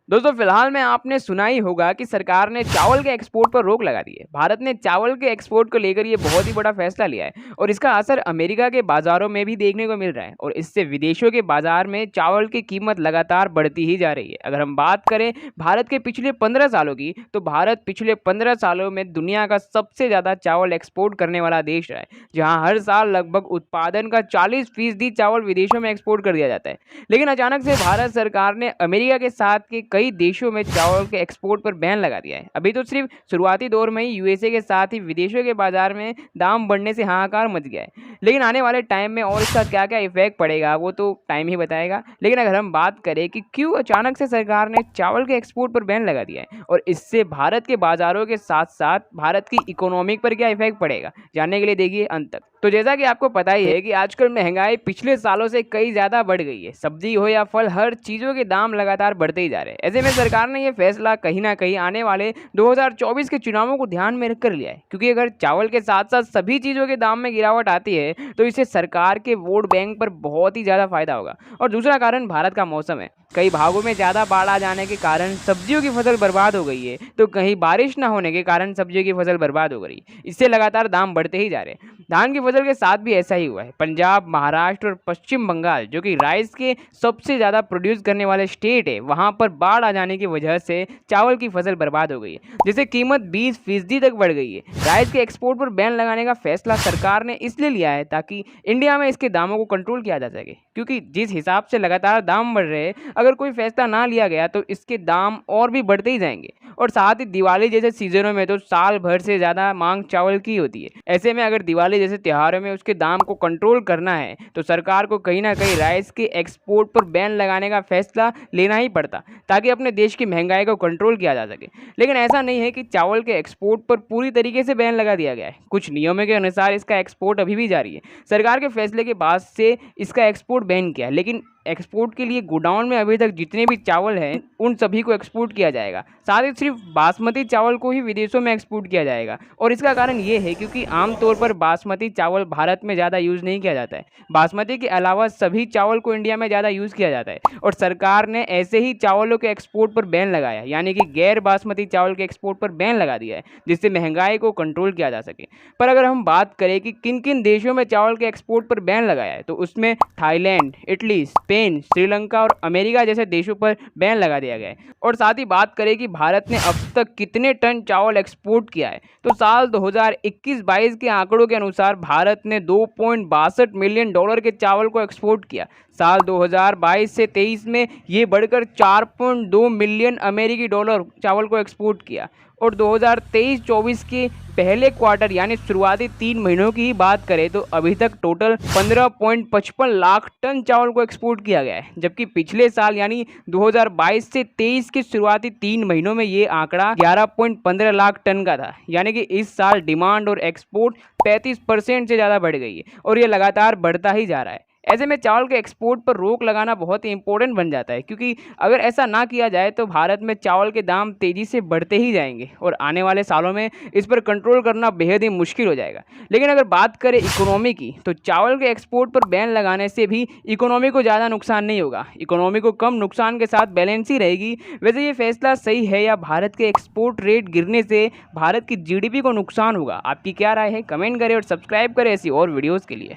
दोस्तों फिलहाल में आपने सुना ही होगा कि सरकार ने चावल के एक्सपोर्ट पर रोक लगा दी है। भारत ने चावल के एक्सपोर्ट को लेकर ये बहुत ही बड़ा फैसला लिया है और इसका असर अमेरिका के बाजारों में भी देखने को मिल रहा है और इससे विदेशों के बाजार में चावल की कीमत लगातार बढ़ती ही जा रही है। अगर हम बात करें भारत के पिछले 15 सालों की, तो भारत पिछले 15 सालों में दुनिया का सबसे ज़्यादा चावल एक्सपोर्ट करने वाला देश रहा है, जहाँ हर साल लगभग उत्पादन का 40% चावल विदेशों में एक्सपोर्ट कर दिया जाता है। लेकिन अचानक से भारत सरकार ने अमेरिका के साथ के कई देशों में चावल के एक्सपोर्ट पर बैन लगा दिया है। अभी तो सिर्फ शुरुआती दौर में ही यूएसए के साथ ही विदेशों के बाजार में दाम बढ़ने से हाहाकार मच गया है, लेकिन आने वाले टाइम में और इसका क्या क्या इफेक्ट पड़ेगा वो तो टाइम ही बताएगा। लेकिन अगर हम बात करें कि क्यों अचानक से सरकार ने चावल के एक्सपोर्ट पर बैन लगा दिया है और इससे भारत के बाजारों के साथ साथ भारत की इकोनॉमी पर क्या इफेक्ट पड़ेगा, जानने के लिए देखिए अंत तक। तो जैसा कि आपको पता ही है कि आजकल महंगाई पिछले सालों से कई ज़्यादा बढ़ गई है। सब्जी हो या फल, हर चीज़ों के दाम लगातार बढ़ते ही जा रहे हैं। ऐसे में सरकार ने यह फैसला कहीं ना कहीं आने वाले 2024 के चुनावों को ध्यान में रखकर लिया है, क्योंकि अगर चावल के साथ साथ सभी चीज़ों के दाम में गिरावट आती है तो इससे सरकार के वोट बैंक पर बहुत ही ज़्यादा फायदा होगा। और दूसरा कारण भारत का मौसम है। कई भागों में ज़्यादा बाढ़ आ जाने के कारण सब्जियों की फसल बर्बाद हो गई है, तो कहीं बारिश न होने के कारण सब्जियों की फसल बर्बाद हो गई। इससे लगातार दाम बढ़ते ही जा रहे हैं। धान की फसल के साथ भी ऐसा ही हुआ है। पंजाब, महाराष्ट्र और पश्चिम बंगाल, जो कि राइस के सबसे ज़्यादा प्रोड्यूस करने वाले स्टेट है, वहाँ पर बाढ़ आ जाने की वजह से चावल की फसल बर्बाद हो गई है, जिससे कीमत 20% तक बढ़ गई है। राइस के एक्सपोर्ट पर बैन लगाने का फैसला सरकार ने इसलिए लिया है ताकि इंडिया में इसके दामों को कंट्रोल किया जा सके, क्योंकि जिस हिसाब से लगातार दाम बढ़ रहे हैं, अगर कोई फैसला ना लिया गया तो इसके दाम और भी बढ़ते ही जाएंगे। और साथ ही दिवाली जैसे सीजनों में तो साल भर से ज़्यादा मांग चावल की होती है। ऐसे में अगर दिवाली जैसे त्योहारों में उसके दाम को कंट्रोल करना है तो सरकार को कहीं ना कहीं राइस के एक्सपोर्ट पर बैन लगाने का फैसला लेना ही पड़ता, ताकि अपने देश की महंगाई को कंट्रोल किया जा सके। लेकिन ऐसा नहीं है कि चावल के एक्सपोर्ट पर पूरी तरीके से बैन लगा दिया गया है। कुछ नियमों के अनुसार इसका एक्सपोर्ट अभी भी जारी है। सरकार के फैसले के बाद से इसका एक्सपोर्ट बैन किया है, लेकिन एक्सपोर्ट के लिए गोडाउन में अभी तक जितने भी चावल हैं उन सभी को एक्सपोर्ट किया जाएगा। साथ ही सिर्फ बासमती चावल को ही विदेशों में एक्सपोर्ट किया जाएगा। और इसका कारण ये है क्योंकि आमतौर पर बासमती चावल भारत में ज़्यादा यूज़ नहीं किया जाता है। बासमती के अलावा सभी चावल को इंडिया में ज़्यादा यूज़ किया जाता है और सरकार ने ऐसे ही चावलों के एक्सपोर्ट पर बैन लगाया, यानी कि गैर बासमती चावल के एक्सपोर्ट पर बैन लगा दिया है, जिससे महंगाई को कंट्रोल किया जा सके। पर अगर हम बात करें कि किन किन देशों में चावल के एक्सपोर्ट पर बैन लगाया है, तो उसमें थाईलैंड, इटली, स्पेन, श्रीलंका और अमेरिका जैसे देशों पर बैन लगा दिया गया है। और साथ ही बात करें कि भारत ने अब तक कितने टन चावल एक्सपोर्ट किया है, तो साल 2021-22 के आंकड़ों के अनुसार भारत ने $2.62 मिलियन के चावल को एक्सपोर्ट किया। साल 2022 से 23 में ये बढ़कर $4.2 मिलियन अमेरिकी डॉलर चावल को एक्सपोर्ट किया। और 2023-24 के पहले क्वार्टर यानी शुरुआती 3 महीनों की ही बात करें तो अभी तक टोटल 15.55 लाख टन चावल को एक्सपोर्ट किया गया है, जबकि पिछले साल यानी 2022 से 23 के शुरुआती 3 महीनों में ये आंकड़ा 11.15 लाख टन का था। यानी कि इस साल डिमांड और एक्सपोर्ट 35% से ज़्यादा बढ़ गई है और ये लगातार बढ़ता ही जा रहा है। ऐसे में चावल के एक्सपोर्ट पर रोक लगाना बहुत ही इंपॉर्टेंट बन जाता है, क्योंकि अगर ऐसा ना किया जाए तो भारत में चावल के दाम तेज़ी से बढ़ते ही जाएंगे और आने वाले सालों में इस पर कंट्रोल करना बेहद ही मुश्किल हो जाएगा। लेकिन अगर बात करें इकोनॉमी की, तो चावल के एक्सपोर्ट पर बैन लगाने से भी इकोनॉमी को ज़्यादा नुकसान नहीं होगा। इकोनॉमी को कम नुकसान के साथ बैलेंस ही रहेगी। वैसे ये फैसला सही है या भारत के एक्सपोर्ट रेट गिरने से भारत की जीडीपी को नुकसान होगा? आपकी क्या राय है? कमेंट करें और सब्सक्राइब करें ऐसी और वीडियोज़ के लिए।